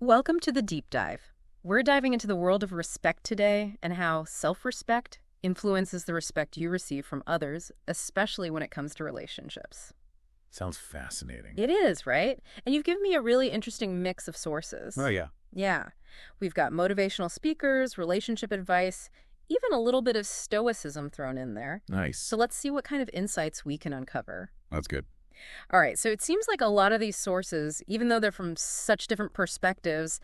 Welcome to the deep dive. We're diving into the world of respect today and how self-respect influences the respect you receive from others, especially when it comes to relationships. Sounds fascinating. It is, right? And you've given me a really interesting mix of sources. Oh, yeah. Yeah. We've got motivational speakers, relationship advice, even a little bit of stoicism thrown in there. Nice. So let's see what kind of insights we can uncover. That's good. All right, so it seems like a lot of these sources, even though they're from such different perspectives,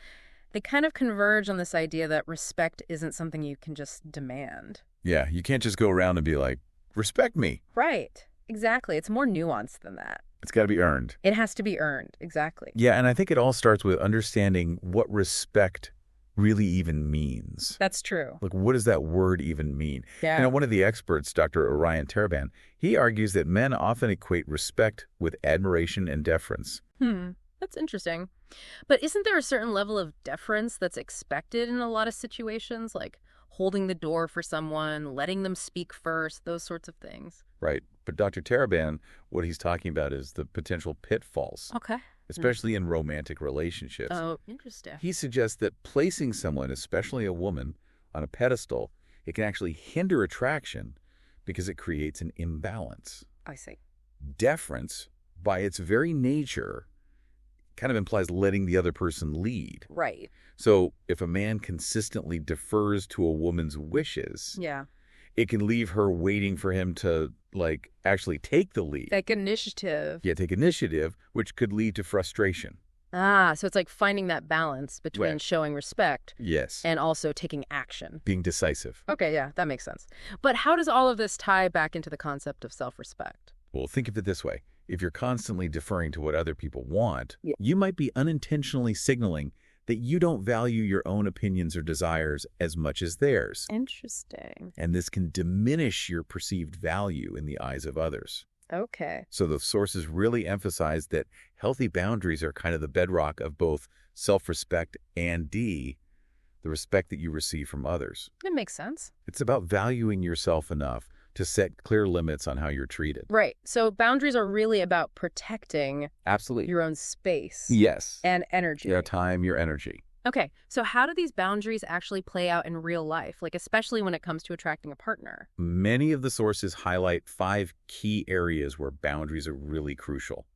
they kind of converge on this idea that respect isn't something you can just demand. Yeah, you can't just go around and be like, respect me. Right, exactly. It's more nuanced than that. It's got to be earned. It has to be earned, exactly. Yeah, and I think it all starts with understanding what respect really even means. That's true. Like, what does that word even mean? Yeah. You know, one of the experts, Dr. Orion Taraban, he argues that men often equate respect with admiration and deference. That's interesting. But isn't there a certain level of deference that's expected in a lot of situations, like holding the door for someone, letting them speak first, those sorts of things? Right. But Dr. Taraban, what he's talking about is the potential pitfalls, Okay. especially in romantic relationships. Oh, interesting. He suggests that placing someone, especially a woman, on a pedestal, it can actually hinder attraction because it creates an imbalance. I see. Deference, by its very nature, kind of implies letting the other person lead. Right. So if a man consistently defers to a woman's wishes, Yeah. it can leave her waiting for him to, actually take the lead. Like initiative. Yeah, take initiative, which could lead to frustration. Ah, so it's like finding that balance between Right. showing respect Yes. and also taking action. Being decisive. Okay, yeah, that makes sense. But how does all of this tie back into the concept of self-respect? Well, think of it this way. If you're constantly deferring to what other people want, Yeah. you might be unintentionally signaling that you don't value your own opinions or desires as much as theirs. Interesting. And this can diminish your perceived value in the eyes of others. Okay. So the sources really emphasize that healthy boundaries are kind of the bedrock of both self-respect and the respect that you receive from others. That makes sense. It's about valuing yourself enough to set clear limits on how you're treated. Right. So boundaries are really about protecting Absolutely. your own space Yes. and energy. Your time, your energy. Okay. So how do these boundaries actually play out in real life, like especially when it comes to attracting a partner? Many of the sources highlight 5 key areas where boundaries are really crucial.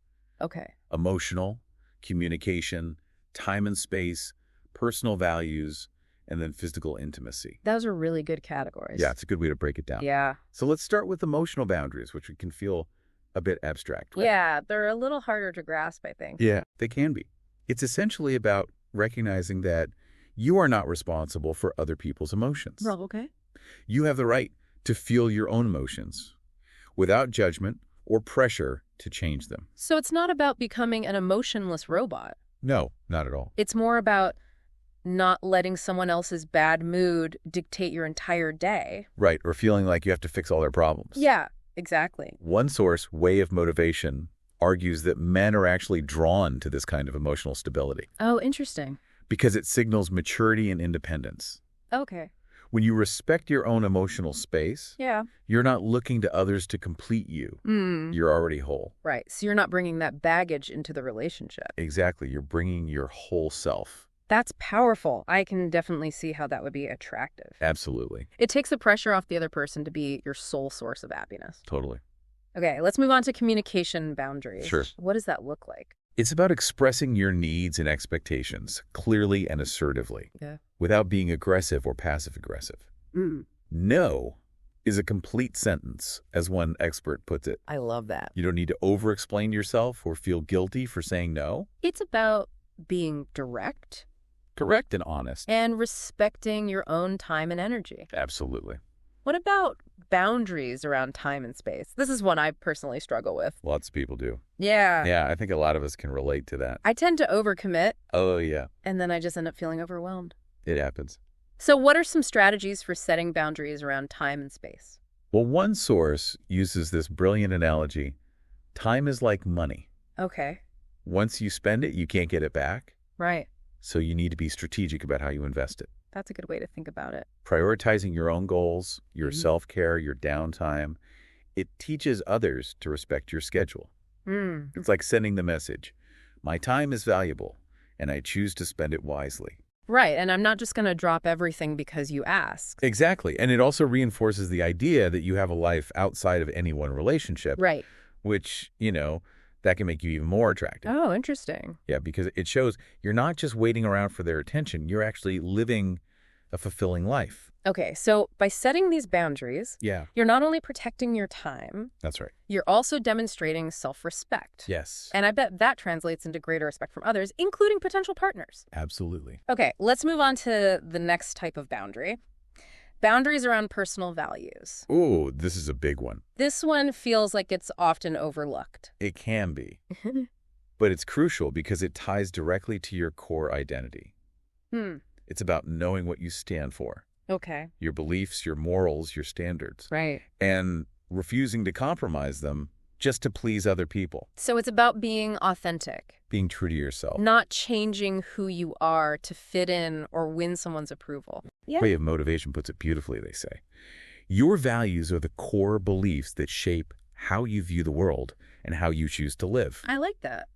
Okay. Emotional, communication, time and space, personal values, and then physical intimacy. Those are really good categories. Yeah, it's a good way to break it down. Yeah. So let's start with emotional boundaries, which can feel a bit abstract. Right? Yeah, they're a little harder to grasp, I think. Yeah, they can be. It's essentially about recognizing that you are not responsible for other people's emotions. Well, okay. You have the right to feel your own emotions without judgment or pressure to change them. So it's not about becoming an emotionless robot. No, not at all. It's more about not letting someone else's bad mood dictate your entire day. Right, or feeling like you have to fix all their problems. Yeah, exactly. One source, Way of Motivation, argues that men are actually drawn to this kind of emotional stability Oh, interesting. because it signals maturity and independence. Okay. When you respect your own emotional space, Yeah. you're not looking to others to complete you. You're already whole. Right. So you're not bringing that baggage into the relationship. Exactly. You're bringing your whole self. That's powerful. I can definitely see how that would be attractive. Absolutely. It takes the pressure off the other person to be your sole source of happiness. Totally. Okay, let's move on to communication boundaries. Sure. What does that look like? It's about expressing your needs and expectations clearly and assertively Yeah. without being aggressive or passive-aggressive. No is a complete sentence, as one expert puts it. I love that. You don't need to over-explain yourself or feel guilty for saying no. It's about being direct Correct and honest. and respecting your own time and energy. Absolutely. What about boundaries around time and space? This is one I personally struggle with. Lots of people do. Yeah. Yeah, I think a lot of us can relate to that. I tend to overcommit, Oh, yeah. and then I just end up feeling overwhelmed. It happens. So what are some strategies for setting boundaries around time and space? Well, one source uses this brilliant analogy. Time is like money. Okay. Once you spend it, you can't get it back. Right. So you need to be strategic about how you invest it. That's a good way to think about it. Prioritizing your own goals, your Mhm. self-care, your downtime, it teaches others to respect your schedule. Mm. It's like sending the message, my time is valuable, and I choose to spend it wisely. Right, and I'm not just going to drop everything because you asked. Exactly. And it also reinforces the idea that you have a life outside of any one relationship, Right. which, that can make you even more attractive. Oh, interesting. Yeah, because it shows you're not just waiting around for their attention. You're actually living a fulfilling life. Okay, so by setting these boundaries, Yeah, you're not only protecting your time, that's right. you're also demonstrating self-respect. Yes, And I bet that translates into greater respect from others, including potential partners. absolutely. Okay, let's move on to the next type of boundary. Boundaries around personal values. Ooh, this is a big one. This one feels like it's often overlooked. It can be, but it's crucial because it ties directly to your core identity. It's about knowing what you stand for, Okay. your beliefs, your morals, your standards, Right. and refusing to compromise them just to please other people, So it's about being authentic, being true to yourself. not changing who you are to fit in or win someone's approval. Yeah. Way of motivation puts it beautifully, they say. Your values are the core beliefs that shape how you view the world and how you choose to live. I like that.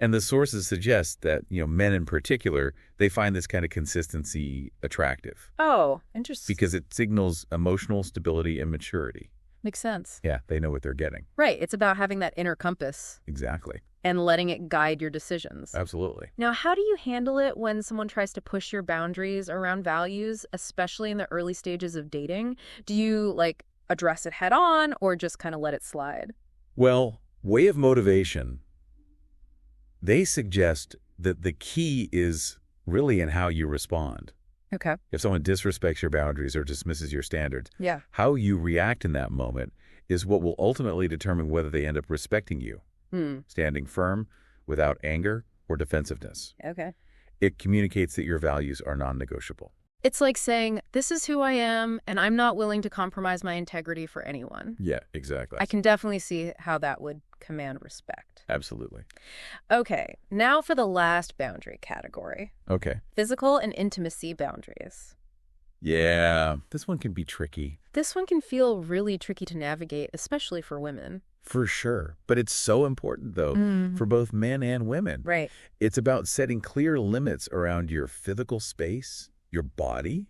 And the sources suggest that, men in particular, they find this kind of consistency attractive Oh, interesting. because it signals emotional stability and maturity. Makes sense. Yeah, they know what they're getting. Right. It's about having that inner compass Exactly. and letting it guide your decisions. Absolutely. Now, how do you handle it when someone tries to push your boundaries around values, especially in the early stages of dating? Do you, address it head on or just kind of let it slide? Well, way of motivation, they suggest that the key is really in how you respond. Okay. If someone disrespects your boundaries or dismisses your standards, Yeah. how you react in that moment is what will ultimately determine whether they end up respecting you, standing firm without anger or defensiveness. Okay. It communicates that your values are non-negotiable. It's like saying, this is who I am, and I'm not willing to compromise my integrity for anyone. Yeah, exactly. I can definitely see how that would command respect. Absolutely. Okay, now for the last boundary category. Okay. Physical and intimacy boundaries. Yeah, this one can be tricky. This one can feel really tricky to navigate, especially for women. For sure. But it's so important, though, for both men and women. Right. It's about setting clear limits around your physical space, your body,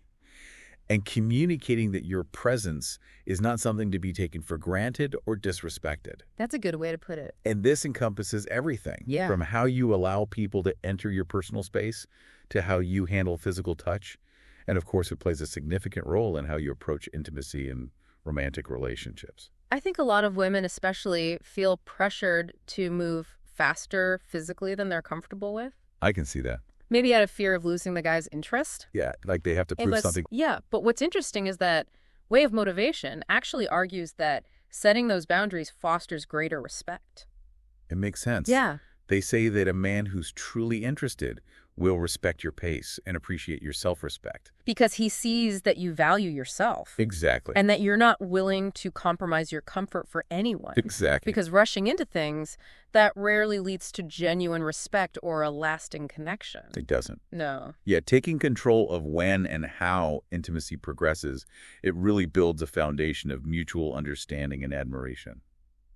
and communicating that your presence is not something to be taken for granted or disrespected. That's a good way to put it. And this encompasses everything, Yeah. from how you allow people to enter your personal space to how you handle physical touch. And of course, it plays a significant role in how you approach intimacy and romantic relationships. I think a lot of women especially feel pressured to move faster physically than they're comfortable with. I can see that. Maybe out of fear of losing the guy's interest. Yeah, like they have to prove something. Yeah, but what's interesting is that way of motivation actually argues that setting those boundaries fosters greater respect. It makes sense. Yeah. They say that a man who's truly interested will respect your pace and appreciate your self-respect. Because he sees that you value yourself. Exactly. And that you're not willing to compromise your comfort for anyone. Exactly. Because rushing into things, that rarely leads to genuine respect or a lasting connection. It doesn't. No. Yeah, taking control of when and how intimacy progresses, it really builds a foundation of mutual understanding and admiration.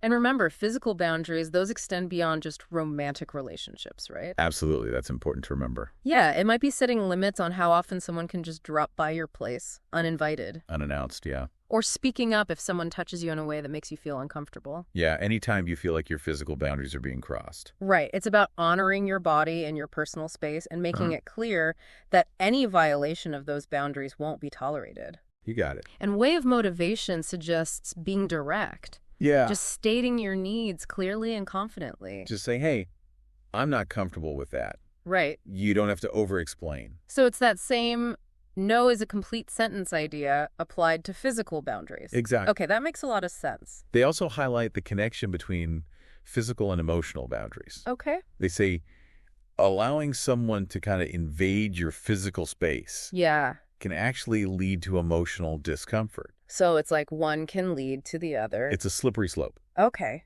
And remember, physical boundaries, those extend beyond just romantic relationships, right? Absolutely. That's important to remember. Yeah, it might be setting limits on how often someone can just drop by your place, uninvited. Unannounced, yeah. Or speaking up if someone touches you in a way that makes you feel uncomfortable. Yeah, anytime you feel like your physical boundaries are being crossed. Right. It's about honoring your body and your personal space and making it clear that any violation of those boundaries won't be tolerated. You got it. And way of motivation suggests being direct. Yeah. Just stating your needs clearly and confidently. Just say, hey, I'm not comfortable with that. Right. You don't have to over-explain. So it's that same no is a complete sentence idea applied to physical boundaries. Exactly. Okay, that makes a lot of sense. They also highlight the connection between physical and emotional boundaries. Okay. They say allowing someone to kind of invade your physical space Yeah. can actually lead to emotional discomfort. So it's like one can lead to the other. It's a slippery slope. Okay.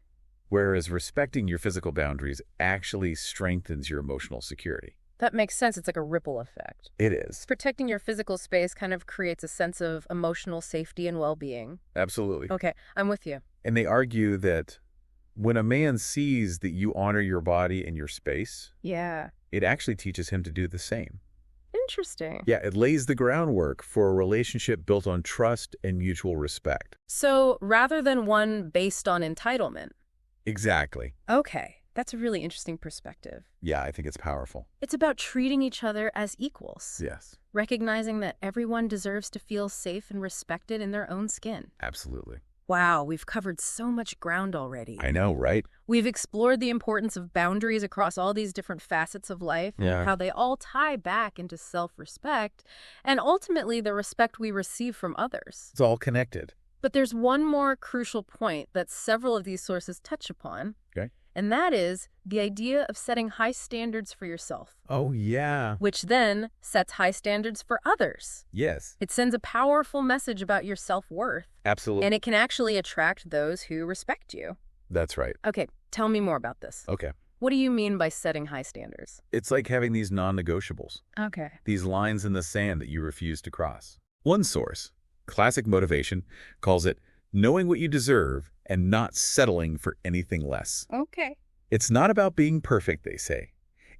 Whereas respecting your physical boundaries actually strengthens your emotional security. That makes sense. It's like a ripple effect. It is. Protecting your physical space kind of creates a sense of emotional safety and well-being. Absolutely. Okay, I'm with you. And they argue that when a man sees that you honor your body and your space, Yeah. it actually teaches him to do the same. Interesting. Yeah, it lays the groundwork for a relationship built on trust and mutual respect. So rather than one based on entitlement. Exactly. Okay, that's a really interesting perspective. Yeah, I think it's powerful. It's about treating each other as equals. Yes, Recognizing that everyone deserves to feel safe and respected in their own skin. absolutely. Wow, we've covered so much ground already. I know, right? We've explored the importance of boundaries across all these different facets of life, Yeah. and how they all tie back into self-respect, and ultimately the respect we receive from others. It's all connected. But there's one more crucial point that several of these sources touch upon, Okay. and that is the idea of setting high standards for yourself, Oh, yeah. which then sets high standards for others. Yes, It sends a powerful message about your self-worth, absolutely. and it can actually attract those who respect you. That's right. Okay, tell me more about this. Okay. What do you mean by setting high standards? It's like having these non-negotiables, Okay. these lines in the sand that you refuse to cross. One source, Classic Motivation, calls it knowing what you deserve and not settling for anything less. Okay. It's not about being perfect, they say.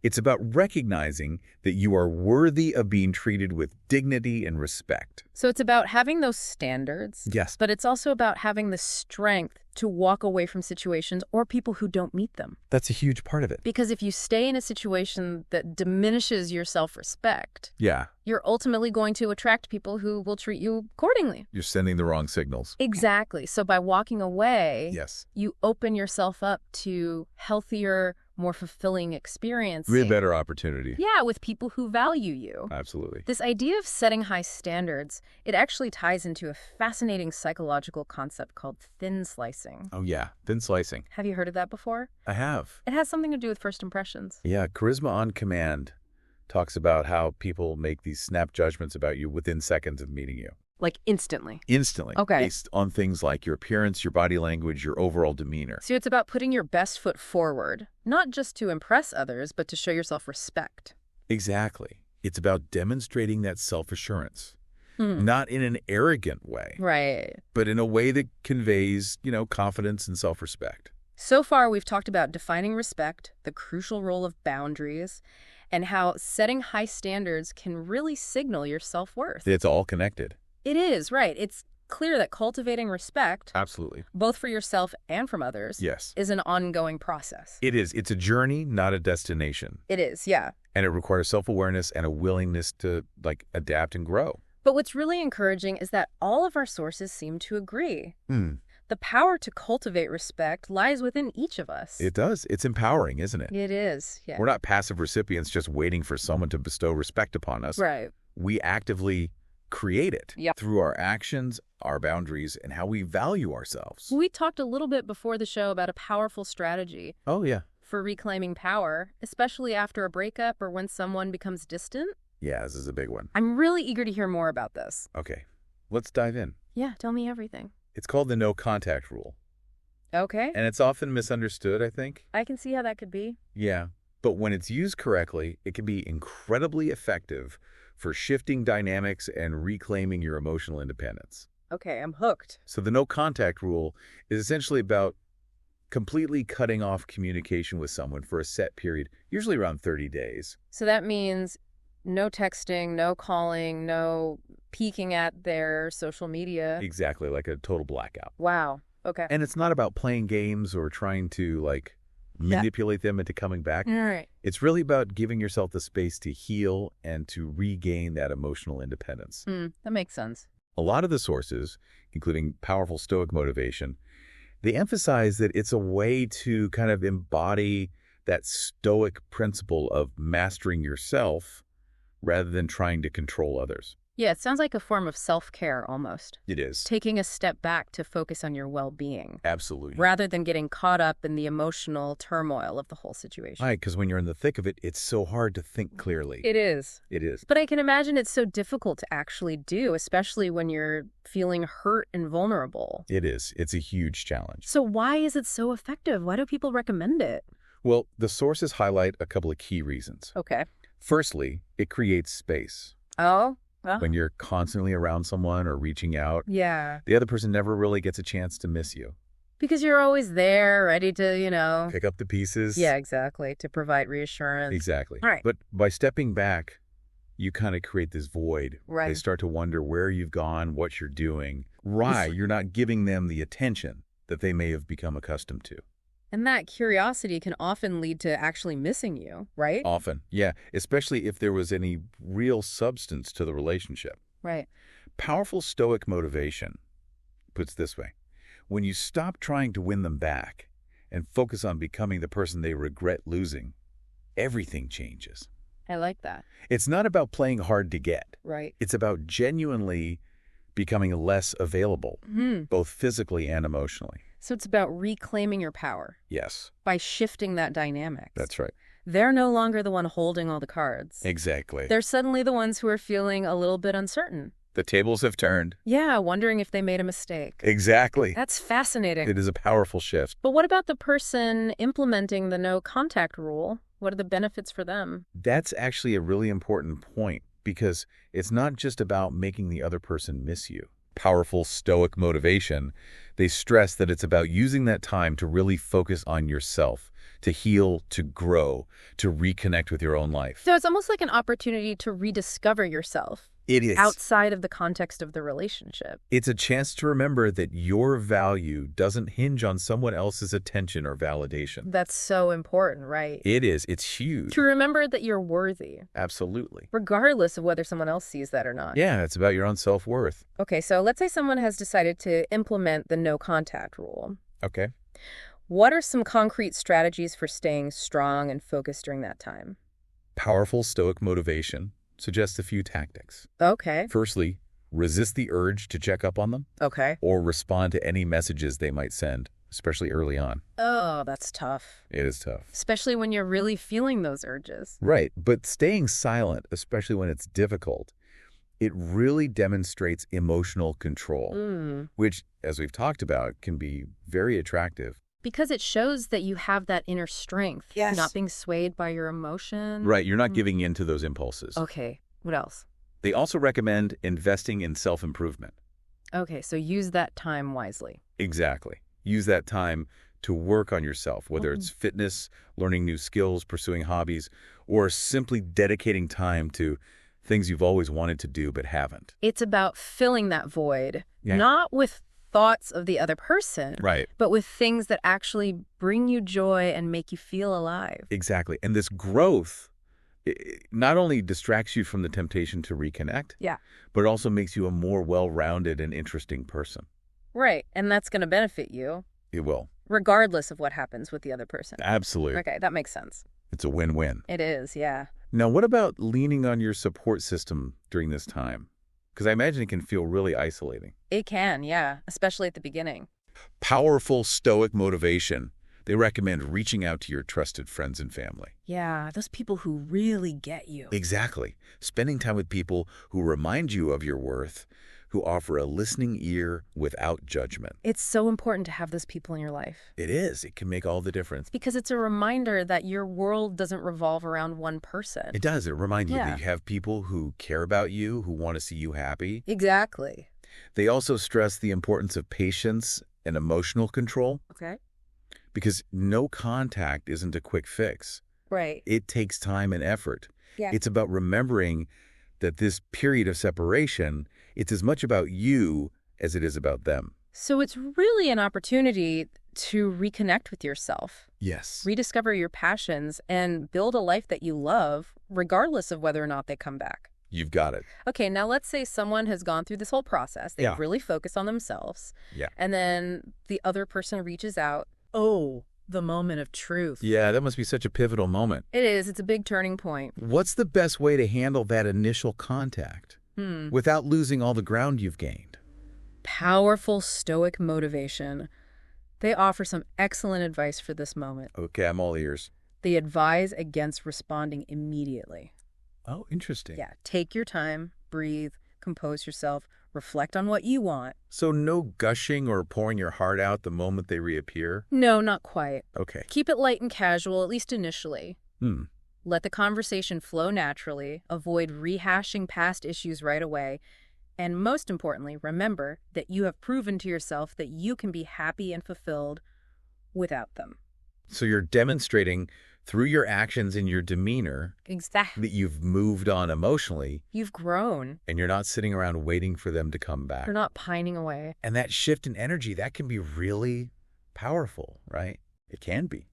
It's about recognizing that you are worthy of being treated with dignity and respect. So it's about having those standards, Yes. but it's also about having the strength to walk away from situations or people who don't meet them. That's a huge part of it. Because if you stay in a situation that diminishes your self-respect, Yeah, you're ultimately going to attract people who will treat you accordingly. you're sending the wrong signals. Exactly. So by walking away, Yes. you open yourself up to healthier, more fulfilling experiences. Really better opportunity. Yeah, with people who value you. Absolutely. This idea of setting high standards, it actually ties into a fascinating psychological concept called thin slicing. Oh, yeah. Thin slicing. Have you heard of that before? I have. It has something to do with first impressions. Yeah, Charisma on Command talks about how people make these snap judgments about you within seconds of meeting you. Like instantly. Instantly. Okay. Based on things like your appearance, your body language, your overall demeanor. So it's about putting your best foot forward, not just to impress others, but to show yourself respect. Exactly. It's about demonstrating that self-assurance. Hmm. Not in an arrogant way, Right. but in a way that conveys, confidence and self-respect. So far, we've talked about defining respect, the crucial role of boundaries, and how setting high standards can really signal your self-worth. It's all connected. It is, right. It's clear that cultivating respect, Absolutely. both for yourself and from others, Yes. is an ongoing process. It is. It's a journey, not a destination. It is, yeah. And it requires self-awareness and a willingness to, adapt and grow. But what's really encouraging is that all of our sources seem to agree. The power to cultivate respect lies within each of us. It does. It's empowering, isn't it? It is, yeah. We're not passive recipients just waiting for someone to bestow respect upon us. Right. We actively create it Yep. through our actions, our boundaries, and how we value ourselves. We talked a little bit before the show about a powerful strategy Oh, yeah. for reclaiming power, especially after a breakup or when someone becomes distant. Yeah, this is a big one. I'm really eager to hear more about this. Okay, let's dive in. Yeah, tell me everything. It's called the no contact rule, Okay. and it's often misunderstood, I think. I can see how that could be. Yeah, but when it's used correctly, it can be incredibly effective for shifting dynamics and reclaiming your emotional independence. Okay, I'm hooked. So the no contact rule is essentially about completely cutting off communication with someone for a set period, usually around 30 days. So that means no texting, no calling, no peeking at their social media. Exactly, like a total blackout. Wow. Okay. And it's not about playing games or trying to, manipulate them into coming back. All right. It's really about giving yourself the space to heal and to regain that emotional independence. That makes sense. A lot of the sources, including Powerful Stoic Motivation, they emphasize that it's a way to kind of embody that stoic principle of mastering yourself rather than trying to control others. Yeah, it sounds like a form of self-care almost. It is. Taking a step back to focus on your well-being, Absolutely. rather than getting caught up in the emotional turmoil of the whole situation. Right, because when you're in the thick of it, it's so hard to think clearly. It is. It is. But I can imagine it's so difficult to actually do, especially when you're feeling hurt and vulnerable. It is. It's a huge challenge. So why is it so effective? Why do people recommend it? Well, the sources highlight a couple of key reasons. Okay. Firstly, it creates space. Oh? Well, When you're constantly around someone or reaching out, yeah. the other person never really gets a chance to miss you. Because you're always there, ready to. Pick up the pieces. Yeah, exactly, to provide reassurance. Exactly. All right. But by stepping back, you kind of create this void. Right. They start to wonder where you've gone, what you're doing. Right. You're not giving them the attention that they may have become accustomed to. And that curiosity can often lead to actually missing you, right? Often. Yeah. Especially if there was any real substance to the relationship. Right. Powerful stoic motivation puts it this way. When you stop trying to win them back and focus on becoming the person they regret losing, everything changes. I like that. It's not about playing hard to get. Right. It's about genuinely becoming less available, both physically and emotionally. So it's about reclaiming your power. Yes. By shifting that dynamic. That's right. They're no longer the one holding all the cards. Exactly. They're suddenly the ones who are feeling a little bit uncertain. The tables have turned. Yeah, wondering if they made a mistake. Exactly. That's fascinating. It is a powerful shift. But what about the person implementing the no contact rule? What are the benefits for them? That's actually a really important point because it's not just about making the other person miss you. Powerful stoic motivation, they stress that it's about using that time to really focus on yourself, to heal, to grow, to reconnect with your own life. So it's almost like an opportunity to rediscover yourself. It is. Outside of the context of the relationship. It's a chance to remember that your value doesn't hinge on someone else's attention or validation. That's so important, right? It is. It's huge. To remember that you're worthy. Absolutely. Regardless of whether someone else sees that or not. Yeah, it's about your own self-worth. Okay, so let's say someone has decided to implement the no contact rule. Okay. What are some concrete strategies for staying strong and focused during that time? Powerful stoic motivation suggests a few tactics. Okay. Firstly, resist the urge to check up on them. Okay. Or respond to any messages they might send, especially early on. Oh, that's tough. It is tough. Especially when you're really feeling those urges. Right, but staying silent, especially when it's difficult, it really demonstrates emotional control, which, as we've talked about, can be very attractive. Because it shows that you have that inner strength. Yes. Not being swayed by your emotion. Right, you're not giving in to those impulses. Okay, what else? They also recommend investing in self-improvement. Okay, so use that time wisely. Exactly. Use that time to work on yourself, whether it's fitness, learning new skills, pursuing hobbies, or simply dedicating time to things you've always wanted to do but haven't. It's about filling that void, not with thoughts of the other person, Right. but with things that actually bring you joy and make you feel alive. Exactly. And this growth not only distracts you from the temptation to reconnect, but it also makes you a more well-rounded and interesting person. Right. And that's going to benefit you. It will. Regardless of what happens with the other person. Absolutely. Okay, that makes sense. It's a win-win. It is, yeah. Now, what about leaning on your support system during this time? Because I imagine it can feel really isolating. It can, yeah, especially at the beginning. Powerful stoic motivation. They recommend reaching out to your trusted friends and family. Yeah, those people who really get you. Exactly. Spending time with people who remind you of your worth, who offer a listening ear without judgment. It's so important to have those people in your life. It is. It can make all the difference. Because it's a reminder that your world doesn't revolve around one person. It does. It reminds you that you have people who care about you, who want to see you happy. Exactly. They also stress the importance of patience and emotional control. Okay. Because no contact isn't a quick fix. Right. It takes time and effort. Yeah. It's about remembering that this period of separation, it's as much about you as it is about them. So it's really an opportunity to reconnect with yourself. Yes. Rediscover your passions and build a life that you love, regardless of whether or not they come back. You've got it. Okay, now let's say someone has gone through this whole process. They've really focused on themselves. Yeah. And then the other person reaches out. Oh, the moment of truth. Yeah, that must be such a pivotal moment. It is. It's a big turning point. What's the best way to handle that initial contact without losing all the ground you've gained? Powerful stoic motivation. They offer some excellent advice for this moment. Okay, I'm all ears. They advise against responding immediately. Oh, interesting. Yeah, take your time, breathe, compose yourself, reflect on what you want. So no gushing or pouring your heart out the moment they reappear? No, not quite. Okay. Keep it light and casual, at least initially. Let the conversation flow naturally, avoid rehashing past issues right away, And most importantly, remember that you have proven to yourself that you can be happy and fulfilled without them. So you're demonstrating through your actions and your demeanor Exactly. that you've moved on emotionally You've grown. and you're not sitting around waiting for them to come back. You're not pining away. And that shift in energy, that can be really powerful, right? It can be.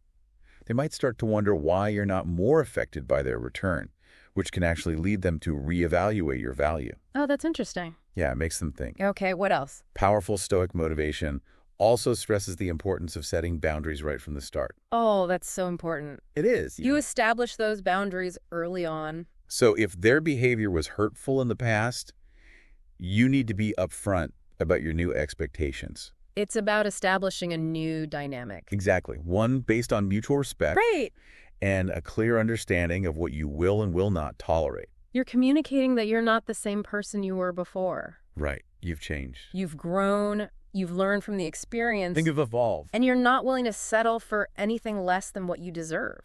They might start to wonder why you're not more affected by their return, which can actually lead them to reevaluate your value. Oh, that's interesting. Yeah, it makes them think. Okay, what else? Powerful stoic motivation also stresses the importance of setting boundaries right from the start. Oh, that's so important. It is. You establish those boundaries early on. So if their behavior was hurtful in the past, you need to be upfront about your new expectations. It's about establishing a new dynamic. Exactly. One based on mutual respect Right. and a clear understanding of what you will and will not tolerate. You're communicating that you're not the same person you were before. Right. You've changed. You've grown, you've learned from the experience, Think of evolve. and you're not willing to settle for anything less than what you deserve.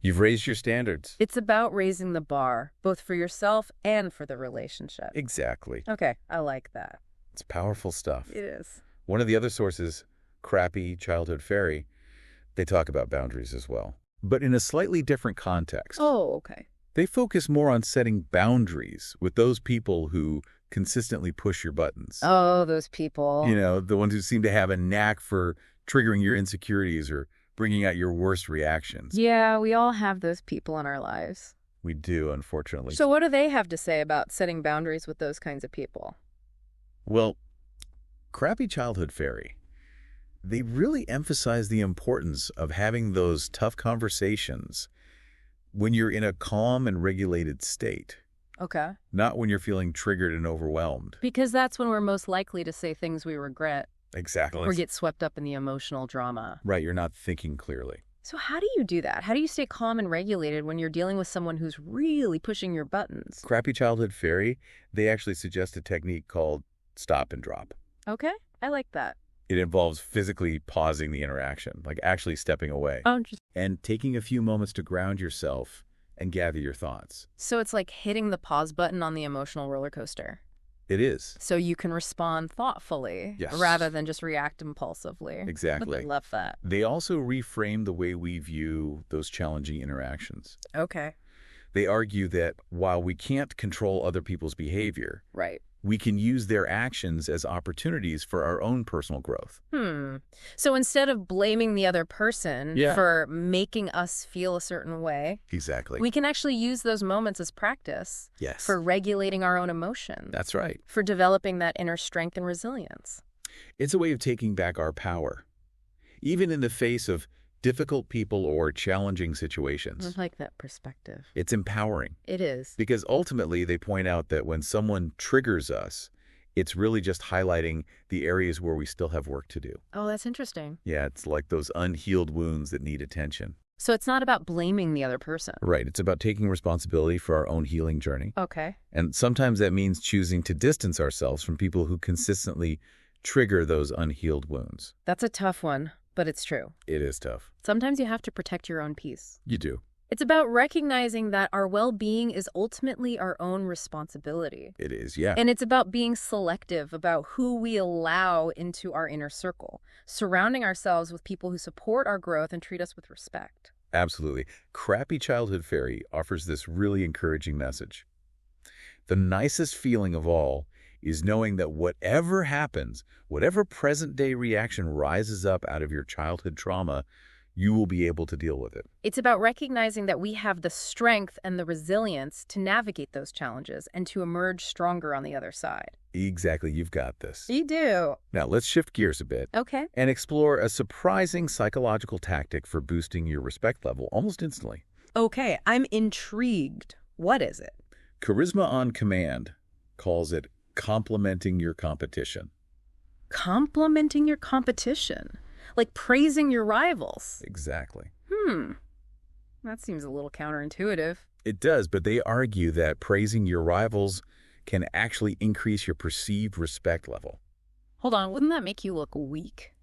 You've raised your standards. It's about raising the bar, both for yourself and for the relationship. Exactly. Okay, I like that. It's powerful stuff. It is. One of the other sources, Crappy Childhood Fairy, they talk about boundaries as well, but in a slightly different context. Oh, okay. They focus more on setting boundaries with those people who consistently push your buttons. Oh, those people. You know, the ones who seem to have a knack for triggering your insecurities or bringing out your worst reactions. Yeah, we all have those people in our lives. We do, unfortunately. So what do they have to say about setting boundaries with those kinds of people? Well, Crappy Childhood Fairy, they really emphasize the importance of having those tough conversations when you're in a calm and regulated state, Okay. not when you're feeling triggered and overwhelmed. Because that's when we're most likely to say things we regret Exactly. or get swept up in the emotional drama. Right, you're not thinking clearly. So how do you do that? How do you stay calm and regulated when you're dealing with someone who's really pushing your buttons? Crappy Childhood Fairy, they actually suggest a technique called stop and drop. Okay, I like that. It involves physically pausing the interaction, like actually stepping away, and taking a few moments to ground yourself and gather your thoughts. So it's like hitting the pause button on the emotional roller coaster. It is. So you can respond thoughtfully Yes. rather than just react impulsively. Exactly. I love that. They also reframe the way we view those challenging interactions. Okay. They argue that while we can't control other people's behavior, Right. we can use their actions as opportunities for our own personal growth. So instead of blaming the other person Yeah. for making us feel a certain way, Exactly. we can actually use those moments as practice Yes. for regulating our own emotions, That's right. for developing that inner strength and resilience. It's a way of taking back our power, even in the face of difficult people or challenging I situations. like that perspective. It's empowering It is. because ultimately they point out that when someone triggers us, it's really just highlighting the areas where we still have work to do. Oh, that's interesting. Yeah, it's like those unhealed wounds that need attention. So it's not about blaming the other person. Right. It's about taking responsibility for our own healing journey. Okay. And sometimes that means choosing to distance ourselves from people who consistently trigger those unhealed wounds. That's a tough one, but it's true. It is tough. Sometimes you have to protect your own peace. You do. It's about recognizing that our well-being is ultimately our own responsibility. It is, yeah. And it's about being selective about who we allow into our inner circle, surrounding ourselves with people who support our growth and treat us with respect. Absolutely. Crappy Childhood Fairy offers this really encouraging message. The nicest feeling of all is knowing that whatever happens, whatever present-day reaction rises up out of your childhood trauma, you will be able to deal with it. It's about recognizing that we have the strength and the resilience to navigate those challenges and to emerge stronger on the other side. Exactly. You've got this. You do. Now, let's shift gears a bit Okay. and explore a surprising psychological tactic for boosting your respect level almost instantly. Okay, I'm intrigued. What is it? Charisma on Command calls it complimenting your competition. Complimenting your competition. Like praising your rivals. Exactly. That seems a little counterintuitive. It does, but they argue that praising your rivals can actually increase your perceived respect level. Hold on, wouldn't that make you look weak?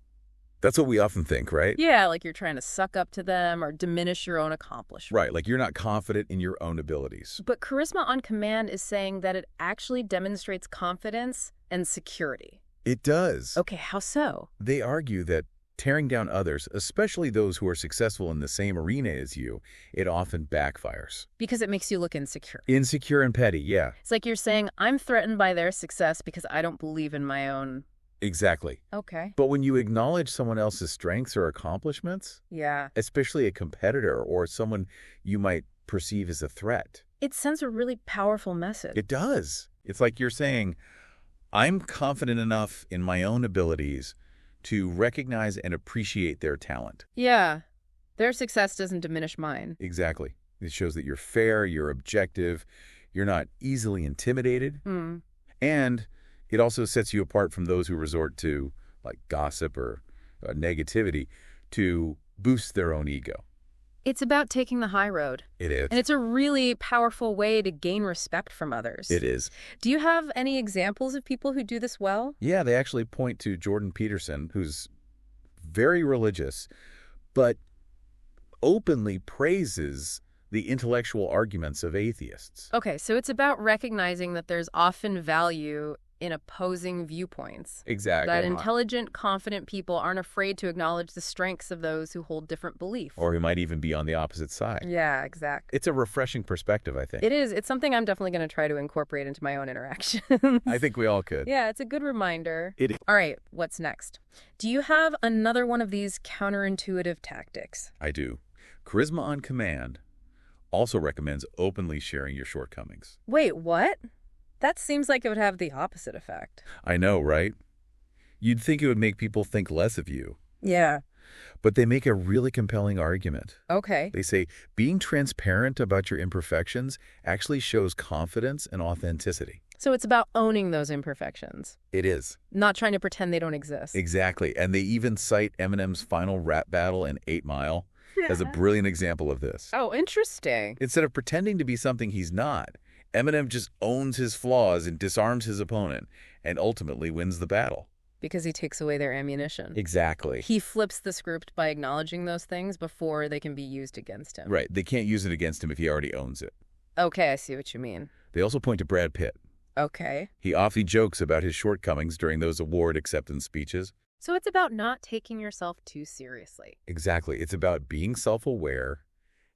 That's what we often think, right? Yeah, like you're trying to suck up to them or diminish your own accomplishment. Right, like you're not confident in your own abilities. But charisma on command is saying that it actually demonstrates confidence and security. It does. Okay, how so? They argue that tearing down others, especially those who are successful in the same arena as you, it often backfires. Because it makes you look insecure. Insecure and petty, yeah. It's like you're saying, I'm threatened by their success because I don't believe in my own. Exactly. Okay. But when you acknowledge someone else's strengths or accomplishments, Yeah. especially a competitor or someone you might perceive as a threat, It sends a really powerful message. it does. It's like you're saying, I'm confident enough in my own abilities to recognize and appreciate their talent. Yeah. Their success doesn't diminish mine. Exactly. It shows that you're fair, you're objective, you're not easily intimidated, Hmm. and it also sets you apart from those who resort to like gossip or negativity to boost their own ego. It's about taking the high road. It is. And it's a really powerful way to gain respect from others. It is. Do you have any examples of people who do this well? Yeah, they actually point to Jordan Peterson, who's very religious, but openly praises the intellectual arguments of atheists. Okay, so it's about recognizing that there's often value in opposing viewpoints. Exactly. That intelligent, confident people aren't afraid to acknowledge the strengths of those who hold different beliefs. Or who might even be on the opposite side. Yeah, exactly. It's a refreshing perspective, I think. It is. It's something I'm definitely going to try to incorporate into my own interactions. I think we all could. Yeah, it's a good reminder. It is. All right, what's next? Do you have another one of these counterintuitive tactics? I do. Charisma on Command also recommends openly sharing your shortcomings. Wait, what? That seems like it would have the opposite effect. I know, right? You'd think it would make people think less of you. Yeah. But they make a really compelling argument. Okay. They say being transparent about your imperfections actually shows confidence and authenticity. So it's about owning those imperfections, It is. not trying to pretend they don't exist. Exactly. And they even cite Eminem's final rap battle in 8 Mile as a brilliant example of this. Oh, interesting. Instead of pretending to be something he's not, Eminem just owns his flaws and disarms his opponent and ultimately wins the battle. Because he takes away their ammunition. Exactly. He flips the script by acknowledging those things before they can be used against him. Right. They can't use it against him if he already owns it. Okay, I see what you mean. They also point to Brad Pitt. Okay. He often jokes about his shortcomings during those award acceptance speeches. So it's about not taking yourself too seriously. Exactly. It's about being self-aware,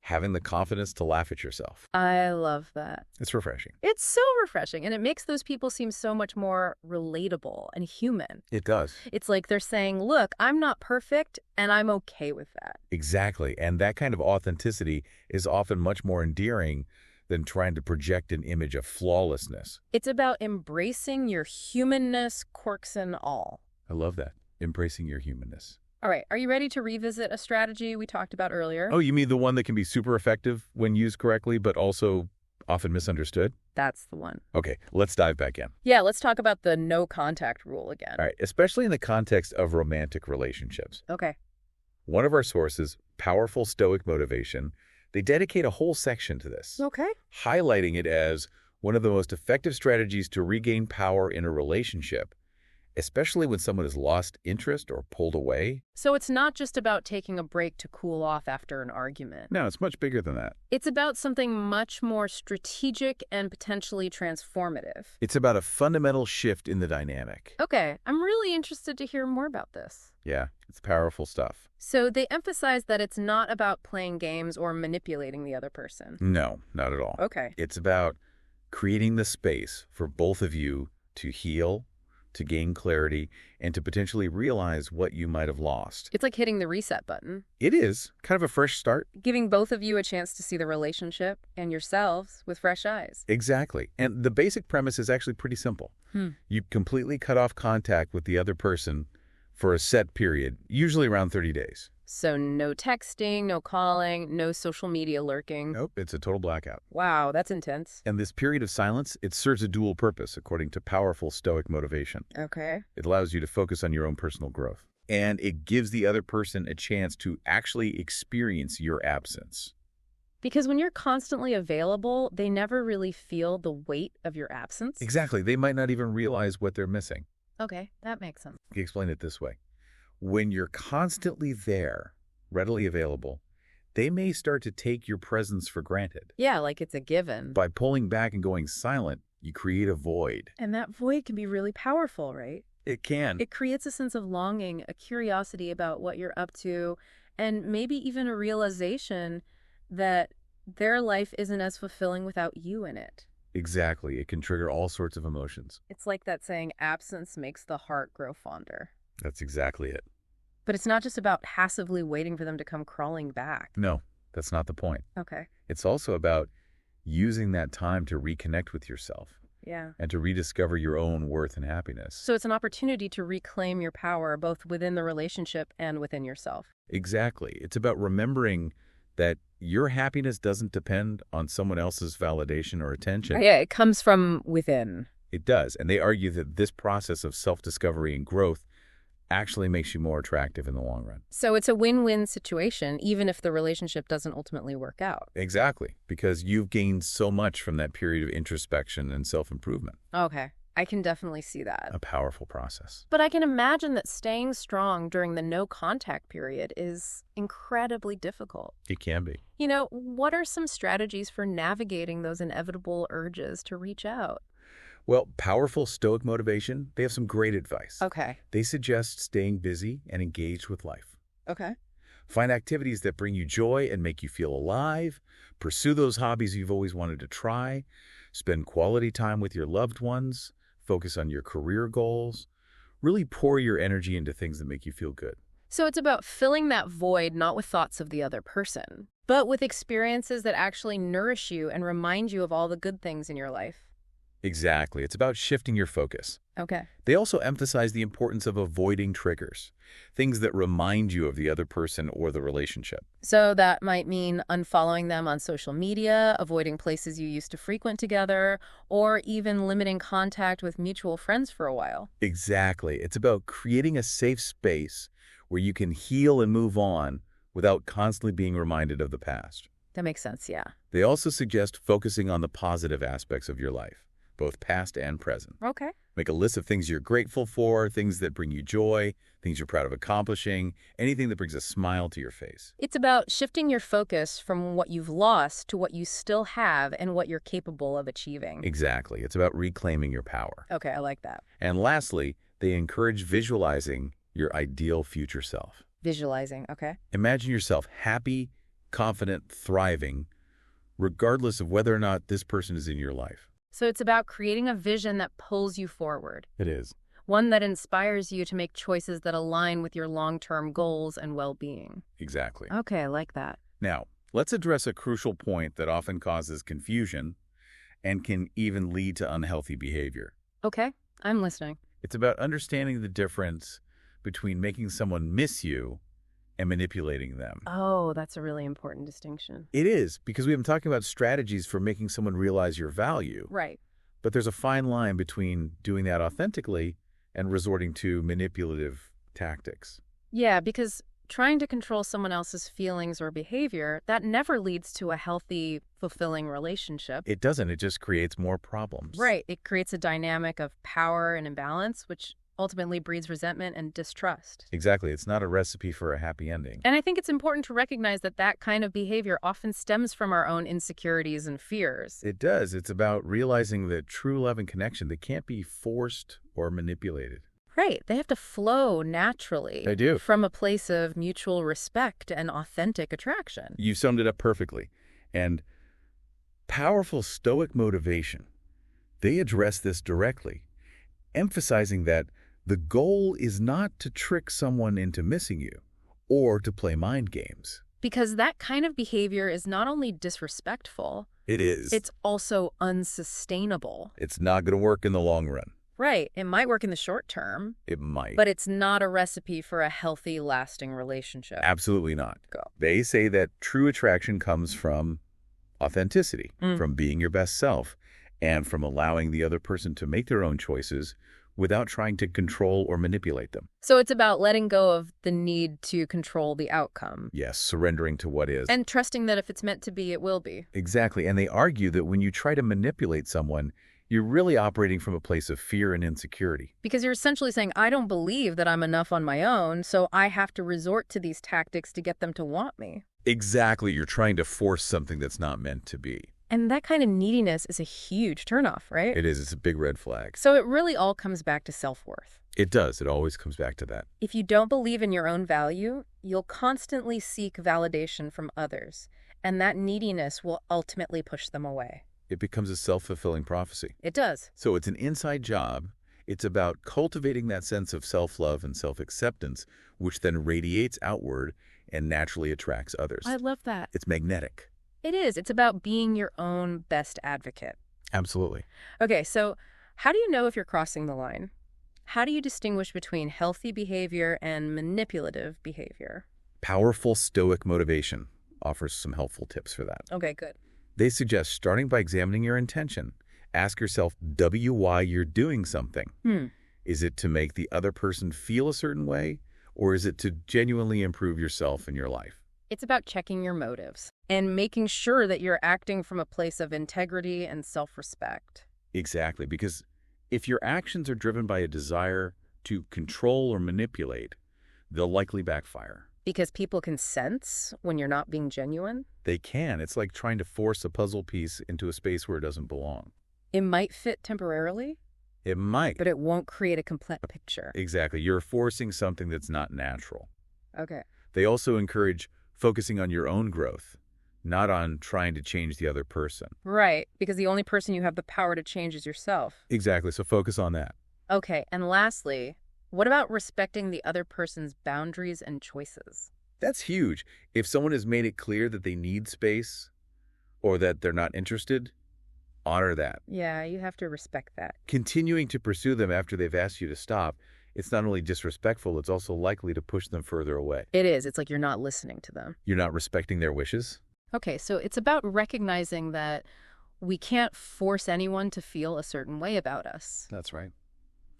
having the confidence to laugh at yourself. I love that. It's refreshing. It's so refreshing, and it makes those people seem so much more relatable and human. It does. It's like they're saying, look, I'm not perfect, and I'm okay with that. Exactly. And that kind of authenticity is often much more endearing than trying to project an image of flawlessness. It's about embracing your humanness, quirks and all. I love that. Embracing your humanness. All right, are you ready to revisit a strategy we talked about earlier? Oh, you mean the one that can be super effective when used correctly, but also often misunderstood? That's the one. Okay, let's dive back in. Yeah, let's talk about the no contact rule again. All right, especially in the context of romantic relationships. Okay. One of our sources, Powerful Stoic Motivation, they dedicate a whole section to this, Okay. highlighting it as one of the most effective strategies to regain power in a relationship, especially when someone has lost interest or pulled away. So it's not just about taking a break to cool off after an argument. No, it's much bigger than that. It's about something much more strategic and potentially transformative. It's about a fundamental shift in the dynamic. Okay, I'm really interested to hear more about this. Yeah, it's powerful stuff. So they emphasize that it's not about playing games or manipulating the other person. No, not at all. Okay. It's about creating the space for both of you to heal, to gain clarity, and to potentially realize what you might have lost. It's like hitting the reset button, It is kind of a fresh start. giving both of you a chance to see the relationship and yourselves with fresh eyes. Exactly. And the basic premise is actually pretty simple. You completely cut off contact with the other person for a set period, usually around 30 days. So no texting, no calling, no social media lurking. Nope, it's a total blackout. Wow, that's intense. And this period of silence, it serves a dual purpose, according to Powerful Stoic Motivation. Okay. It allows you to focus on your own personal growth. And it gives the other person a chance to actually experience your absence. Because when you're constantly available, they never really feel the weight of your absence. Exactly. They might not even realize what they're missing. Okay, that makes sense. Let me explain it this way. When you're constantly there, readily available, they may start to take your presence for granted. Yeah, like it's a given. By pulling back and going silent, you create a void. And that void can be really powerful, right? It can. It creates a sense of longing, a curiosity about what you're up to, and maybe even a realization that their life isn't as fulfilling without you in it. Exactly. It can trigger all sorts of emotions. It's like that saying, absence makes the heart grow fonder. That's exactly it. But it's not just about passively waiting for them to come crawling back. No, that's not the point. Okay. It's also about using that time to reconnect with yourself Yeah. and to rediscover your own worth and happiness. So it's an opportunity to reclaim your power both within the relationship and within yourself. Exactly. It's about remembering that your happiness doesn't depend on someone else's validation or attention. Yeah, it comes from within. It does. And they argue that this process of self-discovery and growth actually makes you more attractive in the long run. So it's a win-win situation, even if the relationship doesn't ultimately work out. Exactly. Because you've gained so much from that period of introspection and self-improvement. Okay. I can definitely see that. A powerful process. But I can imagine that staying strong during the no-contact period is incredibly difficult. It can be. You know, what are some strategies for navigating those inevitable urges to reach out? Well, powerful Stoic motivation, they have some great advice. Okay. They suggest staying busy and engaged with life. Okay. Find activities that bring you joy and make you feel alive. Pursue those hobbies you've always wanted to try. Spend quality time with your loved ones. Focus on your career goals. Really pour your energy into things that make you feel good. So it's about filling that void not with thoughts of the other person, but with experiences that actually nourish you and remind you of all the good things in your life. Exactly. It's about shifting your focus. Okay. They also emphasize the importance of avoiding triggers, things that remind you of the other person or the relationship. So that might mean unfollowing them on social media, avoiding places you used to frequent together, or even limiting contact with mutual friends for a while. Exactly. It's about creating a safe space where you can heal and move on without constantly being reminded of the past. That makes sense, yeah. They also suggest focusing on the positive aspects of your life, both past and present. Okay. Make a list of things you're grateful for, things that bring you joy, things you're proud of accomplishing, anything that brings a smile to your face. It's about shifting your focus from what you've lost to what you still have and what you're capable of achieving. Exactly. It's about reclaiming your power. Okay, I like that. And lastly, they encourage visualizing your ideal future self. Visualizing, okay. Imagine yourself happy, confident, thriving, regardless of whether or not this person is in your life. So it's about creating a vision that pulls you forward. It is. One that inspires you to make choices that align with your long-term goals and well-being. Exactly. Okay, I like that. Now, let's address a crucial point that often causes confusion and can even lead to unhealthy behavior. Okay, I'm listening. It's about understanding the difference between making someone miss you and manipulating them. Oh, that's a really important distinction. It is, because we've been talking about strategies for making someone realize your value. Right. But there's a fine line between doing that authentically and resorting to manipulative tactics. Yeah, because trying to control someone else's feelings or behavior, that never leads to a healthy, fulfilling relationship. It doesn't. It just creates more problems. Right. It creates a dynamic of power and imbalance, which ultimately breeds resentment and distrust. Exactly. It's not a recipe for a happy ending. And I think it's important to recognize that that kind of behavior often stems from our own insecurities and fears. It does. It's about realizing that true love and connection, they can't be forced or manipulated. Right. They have to flow naturally. They do. From a place of mutual respect and authentic attraction. You summed it up perfectly. And powerful Stoic motivation, they address this directly, emphasizing that the goal is not to trick someone into missing you or to play mind games. Because that kind of behavior is not only disrespectful, It is. it's also unsustainable. It's not going to work in the long run. Right. It might work in the short term, It might. but it's not a recipe for a healthy, lasting relationship. Absolutely not. Go. They say that true attraction comes from authenticity, from being your best self, and from allowing the other person to make their own choices without trying to control or manipulate them. So it's about letting go of the need to control the outcome. Yes, surrendering to what is. And trusting that if it's meant to be, it will be. Exactly. And they argue that when you try to manipulate someone, You're really operating from a place of fear and insecurity. Because you're essentially saying, I don't believe that I'm enough on my own, so I have to resort to these tactics to get them to want me. Exactly. You're trying to force something that's not meant to be. And that kind of neediness is a huge turnoff, right? It is. It's a big red flag. So it really all comes back to self-worth. It does. It always comes back to that. If you don't believe in your own value, you'll constantly seek validation from others, and that neediness will ultimately push them away. It becomes a self-fulfilling prophecy. It does. So it's an inside job. It's about cultivating that sense of self-love and self-acceptance, which then radiates outward and naturally attracts others. I love that. It's magnetic. It is. It's about being your own best advocate. Absolutely. Okay, so how do you know if you're crossing the line? How do you distinguish between healthy behavior and manipulative behavior? Powerful Stoic motivation offers some helpful tips for that. Okay, good. They suggest starting by examining your intention. Ask yourself, why you're doing something. Is it to make the other person feel a certain way, or is it to genuinely improve yourself and your life? It's about checking your motives and making sure that you're acting from a place of integrity and self-respect. Exactly, because if your actions are driven by a desire to control or manipulate, they'll likely backfire. Because people can sense when you're not being genuine. They can. It's like trying to force a puzzle piece into a space where it doesn't belong. It might fit temporarily, It might. but it won't create a complete picture. Exactly. You're forcing something that's not natural. Okay. They also encourage focusing on your own growth, not on trying to change the other person. Right, because the only person you have the power to change is yourself. Exactly. So focus on that. Okay, and lastly, what about respecting the other person's boundaries and choices? That's huge. If someone has made it clear that they need space or that they're not interested, honor that. Yeah, you have to respect that. Continuing to pursue them after they've asked you to stop, it's not only disrespectful, it's also likely to push them further away. It is. It's like you're not listening to them. You're not respecting their wishes? Okay, so it's about recognizing that we can't force anyone to feel a certain way about us. That's right.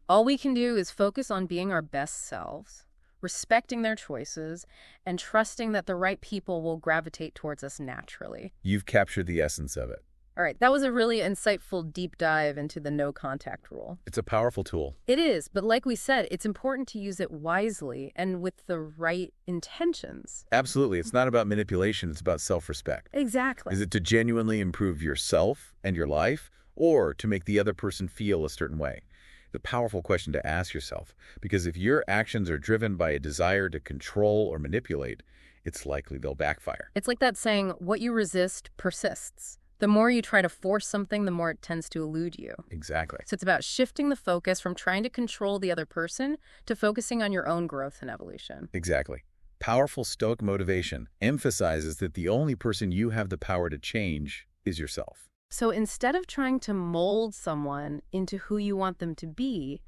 All we can do is focus on being our best selves, respecting their choices, and trusting that the right people will gravitate towards us naturally. You've captured the essence of it. All right, that was a really insightful deep dive into the no contact rule. It's a powerful tool. It is, but like we said, it's important to use it wisely and with the right intentions. Absolutely. It's not about manipulation. It's about self-respect. Exactly. Is it to genuinely improve yourself and your life, or to make the other person feel a certain way? The powerful question to ask yourself, because if your actions are driven by a desire to control or manipulate, it's likely they'll backfire. It's like that saying, what you resist persists. The more you try to force something, the more it tends to elude you. Exactly. So it's about shifting the focus from trying to control the other person to focusing on your own growth and evolution. Exactly. Powerful Stoic motivation emphasizes that the only person you have the power to change is yourself. So instead of trying to mold someone into who you want them to be,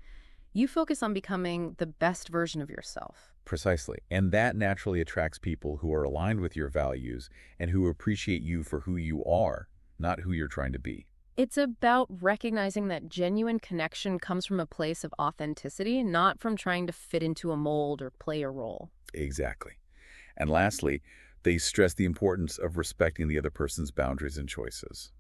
you focus on becoming the best version of yourself. Precisely. And that naturally attracts people who are aligned with your values and who appreciate you for who you are, not who you're trying to be. It's about recognizing that genuine connection comes from a place of authenticity, not from trying to fit into a mold or play a role. Exactly. And lastly, they stress the importance of respecting the other person's boundaries and choices.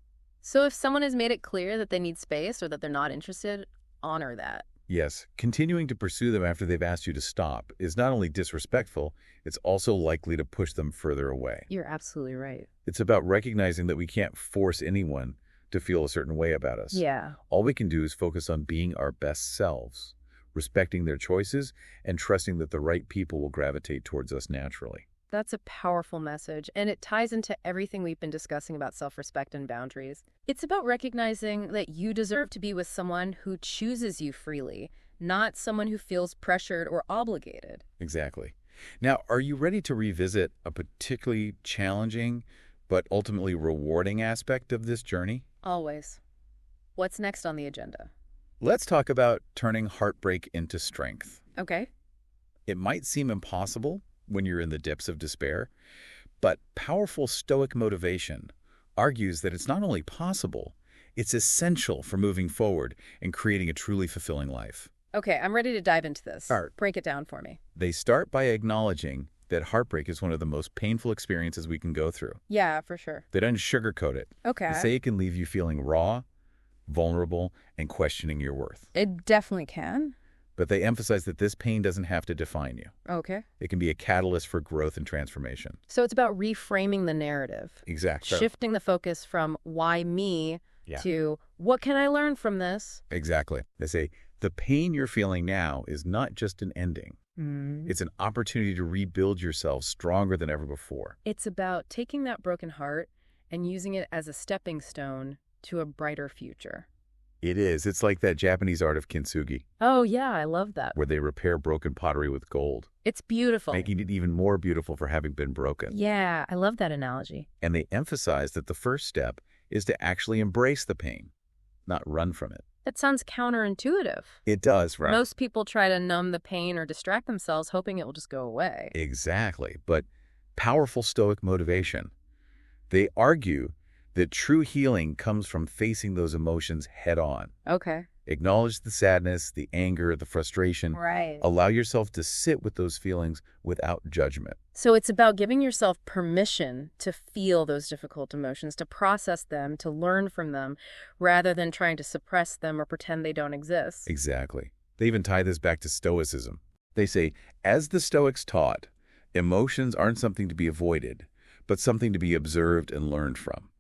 So if someone has made it clear that they need space or that they're not interested, honor that. Yes, continuing to pursue them after they've asked you to stop is not only disrespectful, it's also likely to push them further away. You're absolutely right. It's about recognizing that we can't force anyone to feel a certain way about us. Yeah. All we can do is focus on being our best selves, respecting their choices, and trusting that the right people will gravitate towards us naturally. That's a powerful message, and it ties into everything we've been discussing about self-respect and boundaries. It's about recognizing that you deserve to be with someone who chooses you freely, not someone who feels pressured or obligated. Exactly. Now, are you ready to revisit a particularly challenging but ultimately rewarding aspect of this journey? Always. What's next on the agenda? Let's talk about turning heartbreak into strength. Okay. It might seem impossible when you're in the depths of despair, but powerful Stoic motivation argues that it's not only possible, it's essential for moving forward and creating a truly fulfilling life. Okay, I'm ready to dive into this. Start. Break it down for me. They start by acknowledging that heartbreak is one of the most painful experiences we can go through. Yeah, for sure. They don't sugarcoat it. Okay. They say it can leave you feeling raw, vulnerable, and questioning your worth. It definitely can. But they emphasize that this pain doesn't have to define you. Okay. It can be a catalyst for growth and transformation. So it's about reframing the narrative. Exactly. Shifting the focus from why me to what can I learn from this? Exactly. They say the pain you're feeling now is not just an ending. It's an opportunity to rebuild yourself stronger than ever before. It's about taking that broken heart and using it as a stepping stone to a brighter future. It is. It's like that Japanese art of kintsugi, Oh, yeah, I love that. where they repair broken pottery with gold, It's beautiful. making it even more beautiful for having been broken. Yeah, I love that analogy. And they emphasize that the first step is to actually embrace the pain, not run from it. That sounds counterintuitive. It does, right? Most people try to numb the pain or distract themselves, hoping it will just go away. Exactly. But powerful Stoic motivation. They argue that true healing comes from facing those emotions head on. Okay. Acknowledge the sadness, the anger, the frustration. Right. Allow yourself to sit with those feelings without judgment. So it's about giving yourself permission to feel those difficult emotions, to process them, to learn from them, rather than trying to suppress them or pretend they don't exist. Exactly. They even tie this back to Stoicism. They say, as the Stoics taught, emotions aren't something to be avoided, but something to be observed and learned from.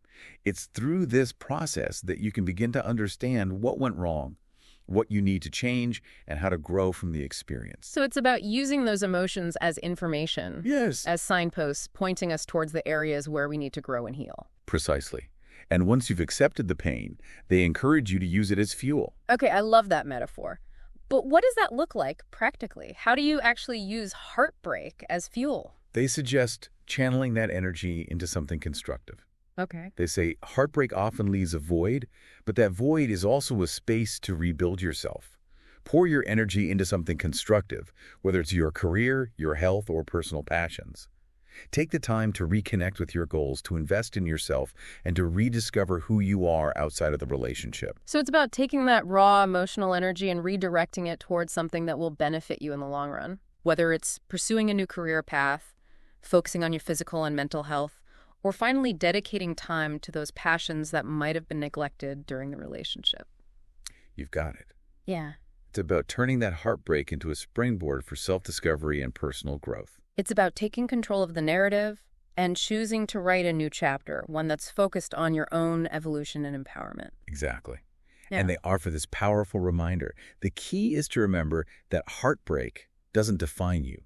It's through this process that you can begin to understand what went wrong, what you need to change, and how to grow from the experience. So it's about using those emotions as information, Yes. as signposts pointing us towards the areas where we need to grow and heal. Precisely. And once you've accepted the pain, they encourage you to use it as fuel. Okay, I love that metaphor. But what does that look like practically? How do you actually use heartbreak as fuel? They suggest channeling that energy into something constructive. Okay. They say heartbreak often leaves a void, but that void is also a space to rebuild yourself. Pour your energy into something constructive, whether it's your career, your health, or personal passions. Take the time to reconnect with your goals, to invest in yourself, and to rediscover who you are outside of the relationship. So it's about taking that raw emotional energy and redirecting it towards something that will benefit you in the long run. Whether it's pursuing a new career path, focusing on your physical and mental health, or finally dedicating time to those passions that might have been neglected during the relationship. You've got it. Yeah. It's about turning that heartbreak into a springboard for self-discovery and personal growth. It's about taking control of the narrative and choosing to write a new chapter, one that's focused on your own evolution and empowerment. Exactly. Yeah. And they offer this powerful reminder. The key is to remember that heartbreak doesn't define you.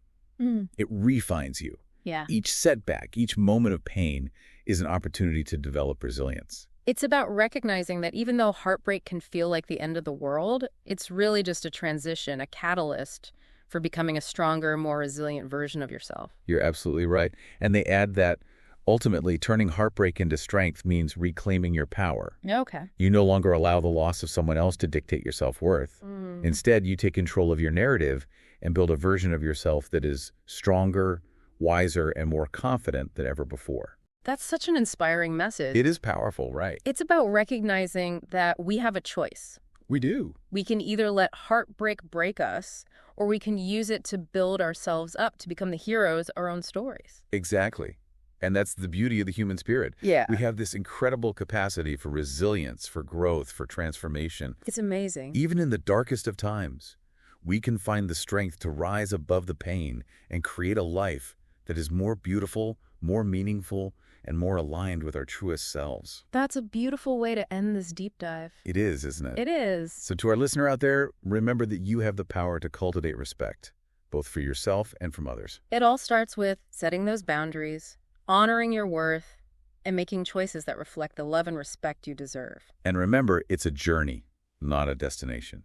It refines you. Yeah. Each setback, each moment of pain is an opportunity to develop resilience. It's about recognizing that even though heartbreak can feel like the end of the world, it's really just a transition, a catalyst for becoming a stronger, more resilient version of yourself. You're absolutely right. And they add that ultimately turning heartbreak into strength means reclaiming your power. Okay. You no longer allow the loss of someone else to dictate your self-worth. Instead, you take control of your narrative and build a version of yourself that is stronger, wiser, and more confident than ever before. That's such an inspiring message. It is powerful, right? It's about recognizing that we have a choice. We do. We can either let heartbreak break us, or we can use it to build ourselves up to become the heroes of our own stories. Exactly. And that's the beauty of the human spirit. Yeah. We have this incredible capacity for resilience, for growth, for transformation. It's amazing. Even in the darkest of times, we can find the strength to rise above the pain and create a life that is more beautiful, more meaningful, and more aligned with our truest selves. That's a beautiful way to end this deep dive. It is, isn't it? It is. So to our listener out there, remember that you have the power to cultivate respect, both for yourself and from others. It all starts with setting those boundaries, honoring your worth, and making choices that reflect the love and respect you deserve. And remember, it's a journey, not a destination.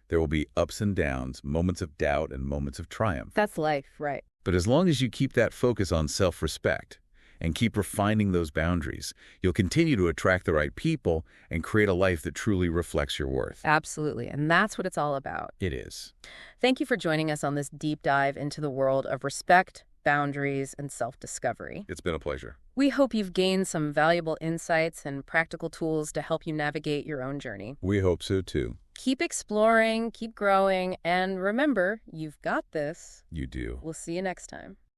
There will be ups and downs, moments of doubt and moments of triumph. That's life, right? But as long as you keep that focus on self-respect and keep refining those boundaries, you'll continue to attract the right people and create a life that truly reflects your worth. Absolutely. And that's what it's all about. It is. Thank you for joining us on this deep dive into the world of respect, boundaries, and self-discovery. It's been a pleasure. We hope you've gained some valuable insights and practical tools to help you navigate your own journey. We hope so too. Keep exploring, keep growing, and remember, you've got this. You do. We'll see you next time.